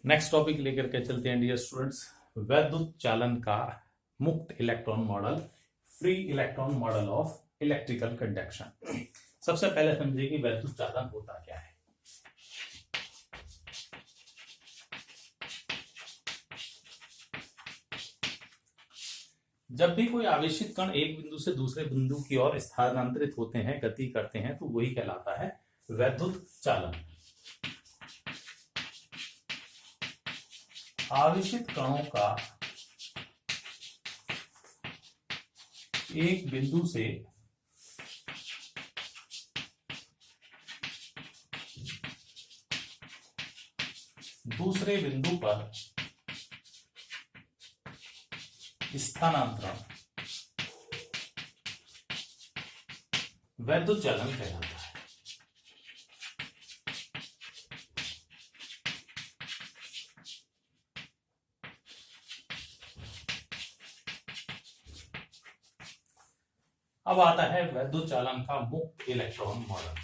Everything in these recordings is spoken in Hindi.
नेक्स्ट टॉपिक लेकर के चलते हैं डियर स्टूडेंट्स, वैद्युत चालन का मुक्त electron model, free electron model of electrical conduction. सबसे पहले समझिए कि वैद्युत चालन होता क्या है। जब भी कोई आवेशित कण एक बिंदु से दूसरे बिंदु की ओर स्थानांतरित होते हैं, गति करते हैं, तो वही कहलाता है वैद्युत चालन। आवेशित कणों का एक बिंदु से दूसरे बिंदु पर स्थानांतरण वैद्युत चालन कहलाता है। अब आता है वैद्युत चालन का मुक्त इलेक्ट्रॉन मॉडल।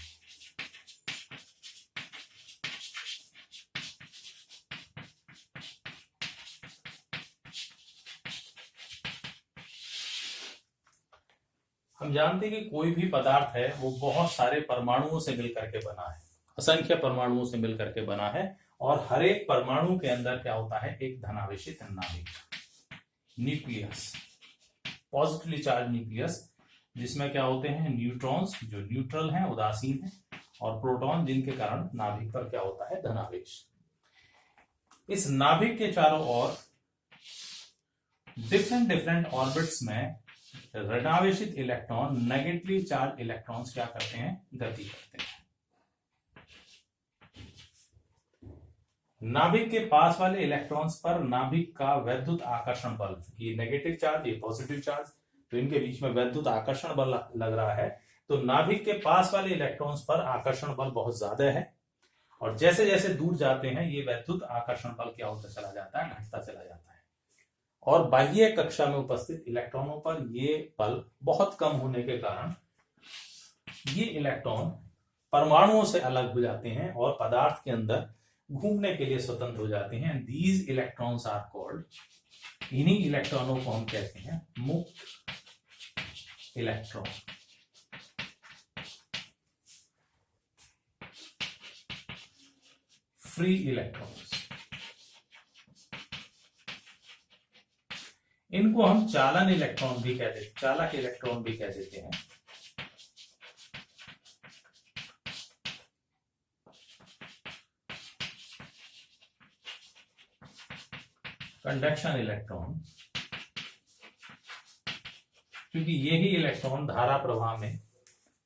हम जानते हैं कि कोई भी पदार्थ है वो बहुत सारे परमाणुओं से मिलकर के बना है, असंख्य परमाणुओं से मिलकर के बना है, और हर एक परमाणु के अंदर क्या होता है, एक धनावेशित नाभिक, न्यूक्लियस, पॉजिटिवली चार्ज न्यूक्लियस, जिसमें क्या होते हैं न्यूट्रॉन्स जो न्यूट्रल हैं, उदासीन हैं, और प्रोटॉन जिनके कारण नाभिक पर क्या होता है धनावेश। इस नाभिक के चारों ओर डिफरेंट ऑर्बिट्स में ऋणावेशित इलेक्ट्रॉन, नेगेटिवली चार्ज इलेक्ट्रॉन्स क्या करते हैं, गति करते हैं। नाभिक के पास वाले इलेक्ट्रॉन्स पर नाभिक का वैद्युत आकर्षण बल, ये नेगेटिव चार्ज, ये पॉजिटिव चार्ज, तो इनके बीच में वैद्युत आकर्षण बल लग रहा है, तो नाभिक के पास वाले इलेक्ट्रॉन्स पर आकर्षण बल बहुत ज्यादा है, और जैसे जैसे दूर जाते हैं ये वैद्युत आकर्षण बल क्या होता चला जाता है, घटता चला जाता है, और बाह्य कक्षा में उपस्थित इलेक्ट्रॉनों पर ये बल बहुत कम होने के कारण ये इलेक्ट्रॉन परमाणुओं से अलग हो जाते हैं और पदार्थ के अंदर घूमने के लिए स्वतंत्र हो जाते हैं। दीज इलेक्ट्रॉन्स आर कॉल्ड, इन्हीं इलेक्ट्रॉनों को हम कहते हैं मुक्त इलेक्ट्रॉन। फ्री इलेक्ट्रॉन्स, इनको हम चालन इलेक्ट्रॉन भी कहते हैं, चालक इलेक्ट्रॉन भी कह देते हैं। कंडक्शन इलेक्ट्रॉन, क्योंकि यही इलेक्ट्रॉन धारा प्रवाह में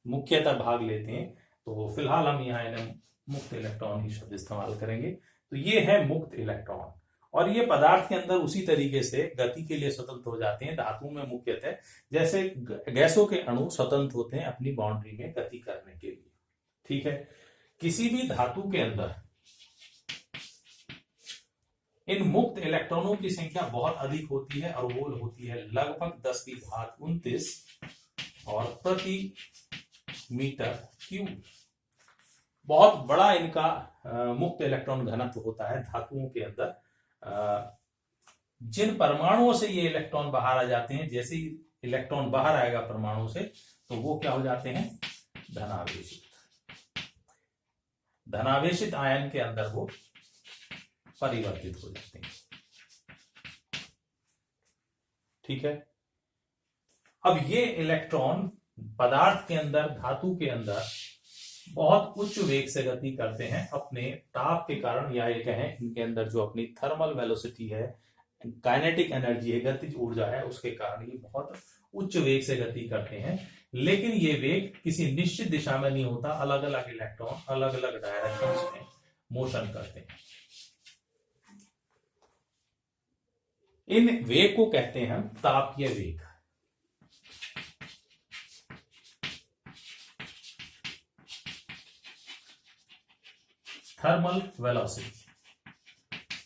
मुख्यतः भाग लेते हैं, तो फिलहाल हम यहाँ इन्हें मुक्त इलेक्ट्रॉन ही शब्द इस्तेमाल करेंगे। तो ये है मुक्त इलेक्ट्रॉन, और ये पदार्थ के अंदर उसी तरीके से गति के लिए स्वतंत्र हो जाते हैं। धातु में मुख्यतः जैसे गैसों के अणु स्वतंत्र होते हैं अपनी बाउंड्री में गति करने के लिए, ठीक है। किसी भी धातु के अंदर इन मुक्त इलेक्ट्रॉनों की संख्या बहुत अधिक होती है, और वो होती है लगभग 10⁻29 और प्रति मीटर क्यूब। बहुत बड़ा इनका मुक्त इलेक्ट्रॉन घनत्व होता है धातुओं के अंदर। जिन परमाणुओं से ये इलेक्ट्रॉन बाहर आ जाते हैं, जैसे ही इलेक्ट्रॉन बाहर आएगा परमाणु से, तो वो क्या हो जाते हैं, धनावेशित। धनावेशित आयन के अंदर वो परिवर्तित हो जाते हैं, ठीक है। अब ये इलेक्ट्रॉन पदार्थ के अंदर, धातु के अंदर बहुत उच्च वेग से गति करते हैं अपने ताप के कारण, या ये कहें इनके अंदर जो अपनी थर्मल वेलोसिटी है, काइनेटिक एनर्जी है, गतिज ऊर्जा है, उसके कारण ये बहुत उच्च वेग से गति करते हैं। लेकिन ये वेग किसी निश्चित दिशा में नहीं होता, अलग अलग इलेक्ट्रॉन अलग अलग डायरेक्शंस में मोशन करते हैं। इन वेग को कहते हैं हम तापीय वेग। Thermal velocity.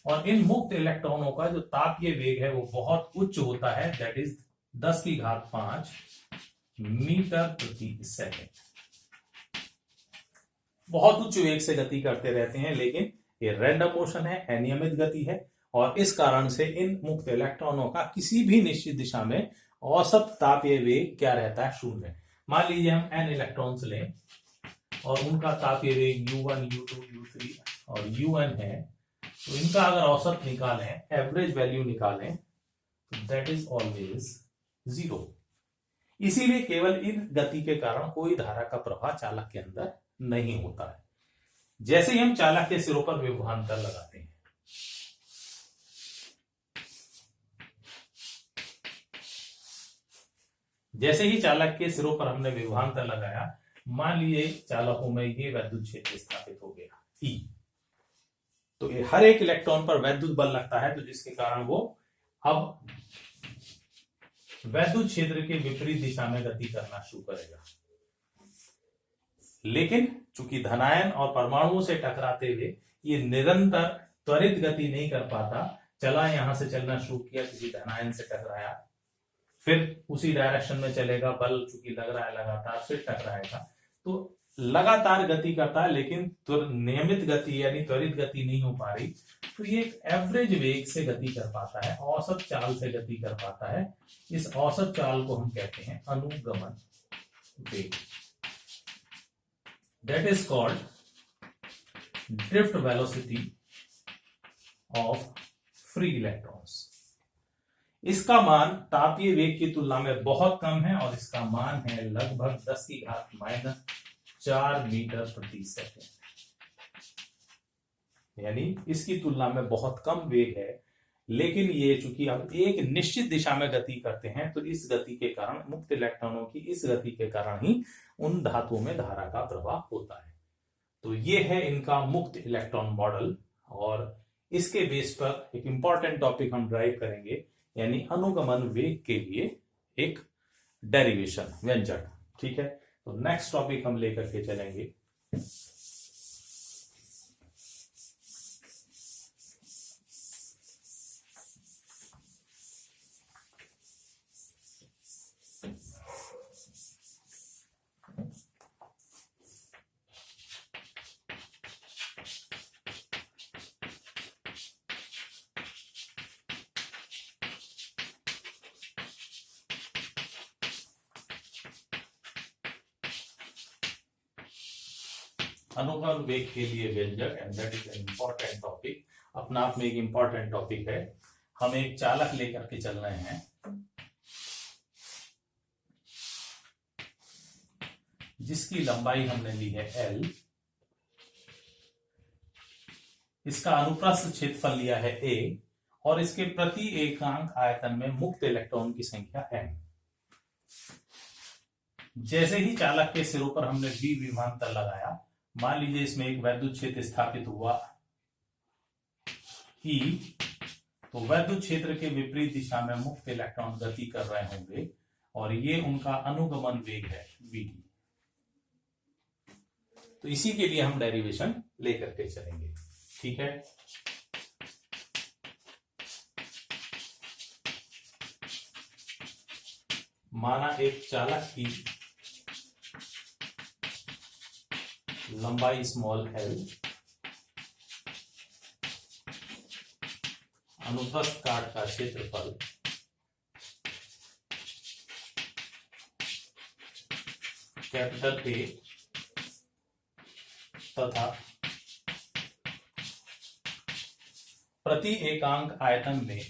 और इन मुक्त इलेक्ट्रॉनों का जो तापीय वेग है वो बहुत उच्च होता है, दैट इज 10⁵ मीटर प्रति सेकेंड। बहुत उच्च वेग से गति करते रहते हैं, लेकिन ये रैंडम मोशन है, अनियमित गति है, और इस कारण से इन मुक्त इलेक्ट्रॉनों का किसी भी निश्चित दिशा में औसत तापीय वेग क्या रहता है, शून्य। मान लीजिए हम n इलेक्ट्रॉन्स लें और उनका तापीय वेग u1, u2, u3 और un है, तो इनका अगर औसत निकालें, एवरेज वैल्यू निकालें, तो दैट इज ऑलवेज 0। इसीलिए केवल इन गति के कारण कोई धारा का प्रवाह चालक के अंदर नहीं होता है। जैसे ही हम चालक के सिरों पर विभवांतर लगाते हैं, जैसे ही चालक के सिरों पर हमने विभवांतर लगाया, मान लीजिए चालकों में ये वैद्युत क्षेत्र स्थापित हो गया E, तो हर एक इलेक्ट्रॉन पर वैद्युत बल लगता है, तो जिसके कारण वो अब वैद्युत क्षेत्र के विपरीत दिशा में गति करना शुरू करेगा। लेकिन चूंकि धनायन और परमाणुओं से टकराते हुए ये निरंतर त्वरित गति नहीं कर पाता, चला यहां से चलना शुरू किया, किसी धनायन से टकराया, फिर उसी डायरेक्शन में चलेगा, बल चूंकि लग रहा है लगातार, फिर टकराएगा, तो लगातार गति करता है, लेकिन नियमित गति यानी त्वरित गति नहीं हो पा रही, तो ये एक एवरेज वेग से गति कर पाता है, औसत चाल से गति कर पाता है। इस औसत चाल को हम कहते हैं अनुगमन वेग। That is called drift velocity of free electrons. इसका मान तापीय वेग की तुलना में बहुत कम है और इसका मान है लगभग 10⁻⁴ मीटर प्रति सेकंड, यानी इसकी तुलना में बहुत कम वेग है। लेकिन ये चूंकि अब एक निश्चित दिशा में गति करते हैं, तो इस गति के कारण, मुक्त इलेक्ट्रॉनों की इस गति के कारण ही उन धातुओं में धारा का प्रवाह होता है। तो ये है इनका मुक्त इलेक्ट्रॉन मॉडल, और इसके बेस पर एक इंपॉर्टेंट टॉपिक हम ड्राइव करेंगे, यानी अनुगमन वेग के लिए एक डेरिवेशन, व्यंजक। ठीक है, तो नेक्स्ट टॉपिक हम लेकर के चलेंगे। अनुगमन वेग के लिए व्यंजक, and that is an important topic, अपना आप में एक इंपॉर्टेंट टॉपिक है। हम एक चालक लेकर के चल रहे हैं, जिसकी लंबाई हमने ली है L, इसका अनुप्रस्थ क्षेत्रफल लिया है A, और इसके प्रति एकांक आयतन में मुक्त इलेक्ट्रॉन की संख्या m। जैसे ही चालक के सिरों पर हमने V विभवांतर लगाया, मान लीजिए इसमें एक वैद्युत क्षेत्र स्थापित हुआ E, तो वैद्युत क्षेत्र के विपरीत दिशा में मुक्त इलेक्ट्रॉन गति कर रहे होंगे, और ये उनका अनुगमन वेग है Vd। तो इसी के लिए हम डेरिवेशन लेकर के चलेंगे। ठीक है, माना एक चालक की लंबाई स्मॉल l, अनुप्रस्थ काट का क्षेत्रफल कैपिटल A तथा प्रति एकांक आयतन में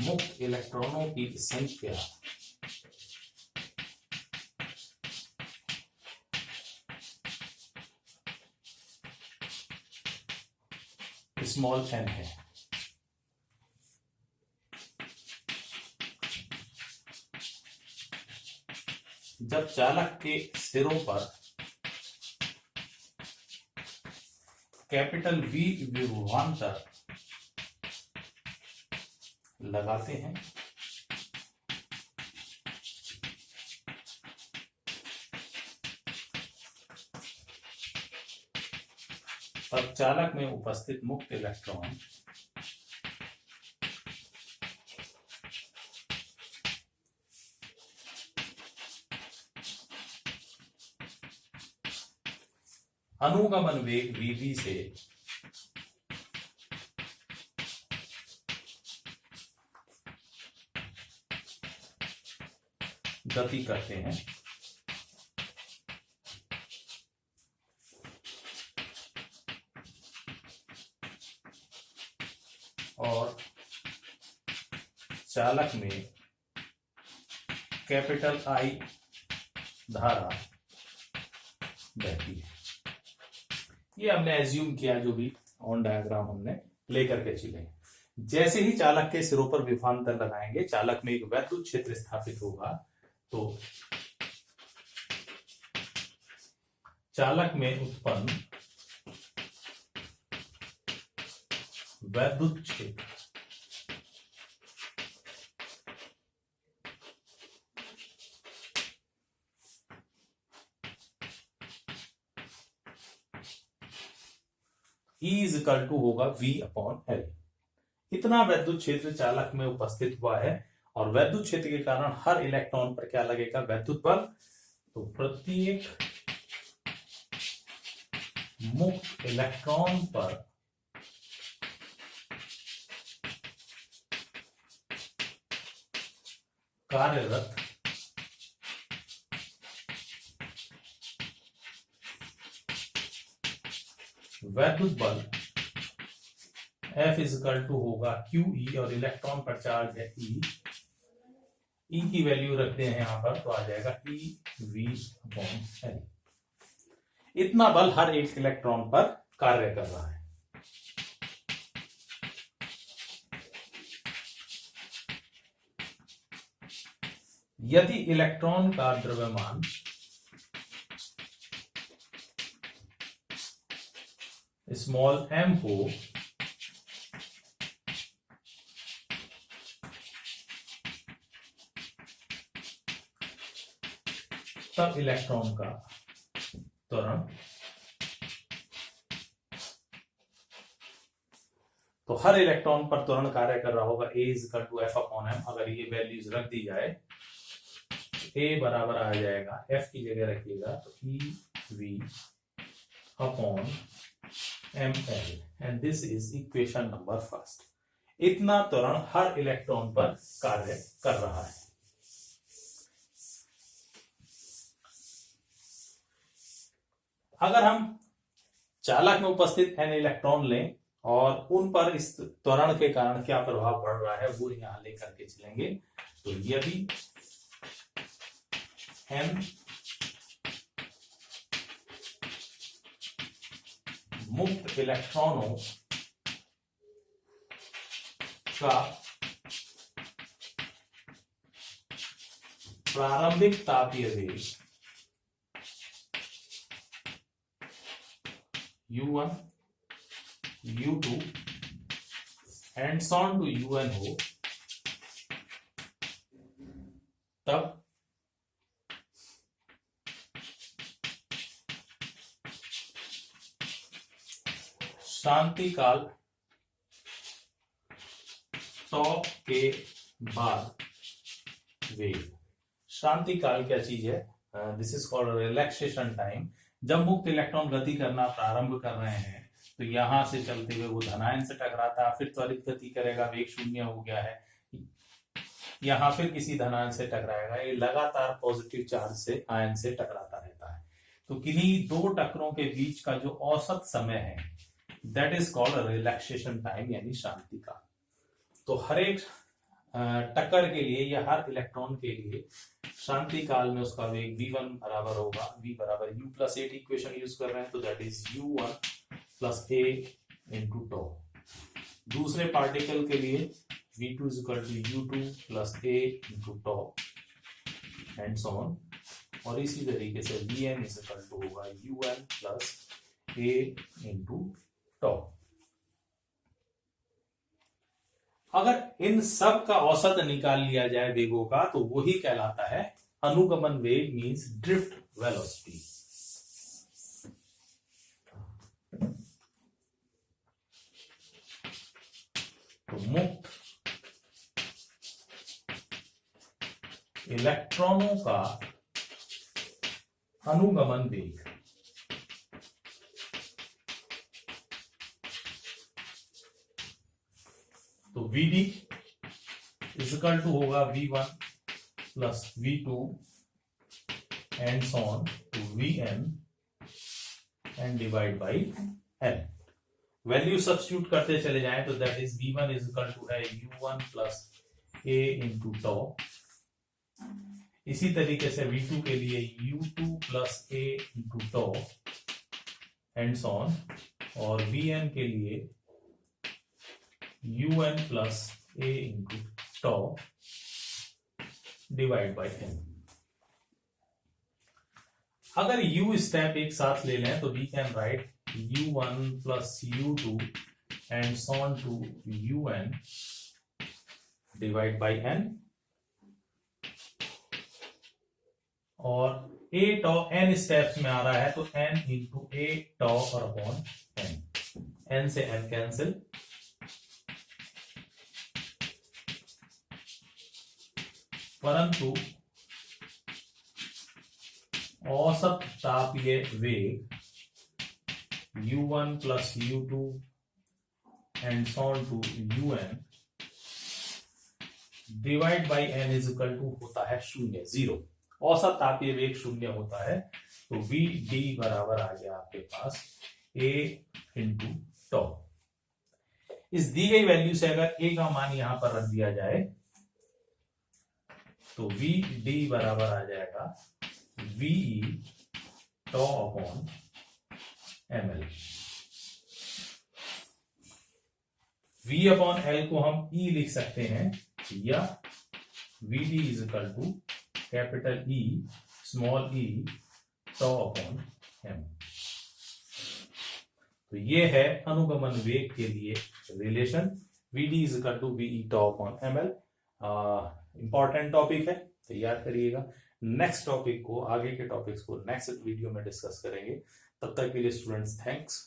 मुक्त इलेक्ट्रॉनों की संख्या स्मॉल n है। जब चालक के सिरों पर कैपिटल V विभवांतर लगाते हैं, तब चालक में उपस्थित मुक्त इलेक्ट्रॉन अनुगमन वेग vv से गति करते हैं और चालक में कैपिटल I धारा बहती है। ये हमने एज्यूम किया, जो भी ऑन डायग्राम हमने लेकर के चले। जैसे ही चालक के सिरों पर विभवांतर लगाएंगे, चालक में एक वैद्युत क्षेत्र स्थापित होगा, तो चालक में उत्पन्न वैद्युत क्षेत्र E इज इक्वल टू होगा V/L। इतना वैद्युत क्षेत्र चालक में उपस्थित हुआ है, और वैद्युत क्षेत्र के कारण हर इलेक्ट्रॉन पर क्या लगेगा? वैद्युत बल। तो प्रत्येक मुक्त इलेक्ट्रॉन पर कार्यरत वैद्युत बल F इज इक्वल टू होगा QE, और इलेक्ट्रॉन पर चार्ज है E। E की वैल्यू रखते हैं यहां पर, तो आ जाएगा EV/L। इतना बल हर एक इलेक्ट्रॉन पर कार्य कर रहा है। यदि इलेक्ट्रॉन का द्रव्यमान स्मॉल m हो, तब इलेक्ट्रॉन का त्वरण, तो हर इलेक्ट्रॉन पर त्वरण कार्य कर रहा होगा A is equal to F/m। अगर ये वैल्यूज रख दी जाए, A बराबर आ जाएगा, F की जगह रखिएगा तो EV/ml, and this is equation number first. इतना त्वरण हर इलेक्ट्रॉन पर कार्य कर रहा है। अगर हम चालक में उपस्थित n इलेक्ट्रॉन लें और उन पर इस त्वरण के कारण क्या प्रभाव पड़ रहा है, वो यहां लेकर के चलेंगे। तो यदि n मुक्त इलेक्ट्रॉनों का प्रारंभिक तापीय वेग U1, U2 and on to UN हो, तब शांति काल टॉप के बाद वेग। शांति काल क्या चीज है? This is called relaxation time. जब मुक्त इलेक्ट्रॉन गति करना प्रारंभ कर रहे हैं, तो यहां से चलते हुए वो धनायन से टकराता है, फिर त्वरित गति करेगा, वेग शून्य हो गया है, यहां फिर किसी धनायन से टकराएगा। ये लगातार पॉजिटिव चार्ज से आयन से टकराता रहता है। तो किन्हीं दो टक्करों के बीच का जो औसत समय है, that is called relaxation time, यानी शांति काल। तो हर एक टक्कर के लिए या हर इलेक्ट्रॉन के लिए शांति काल में उसका वेग v1 बराबर होगा v बराबर u plus a। Equation use कर रहे हैं, तो that is u1 plus a into tau. दूसरे पार्टिकल के लिए v2 is equal to u2 plus a into tau and so on. और इसी तरीके से vn इज इक्वल टू होगा un plus a into tau. अगर इन सब का औसत निकाल लिया जाए वेगों का, तो वही कहलाता है अनुगमन वेग, मींस ड्रिफ्ट वेलोसिटी। तो मुक्त इलेक्ट्रॉनों का अनुगमन वेग VD इक्वल टू होगा V1 plus V2 and so on to VN and divide by N। Value substitute करते चले जाएं तो that is V1 is equal to है U1 प्लस A इंटू टॉ। इसी तरीके से V2 के लिए U2 plus A into tau and so on, और Vn के लिए UN plus A into tau divide by N। अगर U स्टेप एक साथ ले लें तो we can write U1 plus U2 and so on to UN divide by N, और A टॉ N स्टेप्स में आ रहा है तो N इंटू A टॉ और अपॉन N, N से N कैंसिल, परंतु औसत तापीय वेग U1 plus U2 and so on to UN divide by N is equal to होता है 0, 0। औसत तापीय वेग 0 होता है, तो VD बराबर आ गया आपके पास A इंटू टॉ। इस दी गई वैल्यू से अगर A का मान यहां पर रख दिया जाए तो VD बराबर आ जाएगा VE tau upon ml। V upon L को हम E लिख सकते हैं, या VD is equal to capital E small e tau upon m। तो ये है अनुगमन वेग के लिए relation, VD is equal to VE tau upon ml। Important topic है, तैयार करिएगा। नेक्स्ट टॉपिक को, आगे के टॉपिक्स को नेक्स्ट वीडियो में डिस्कस करेंगे। तब तक के लिए स्टूडेंट्स थैंक्स।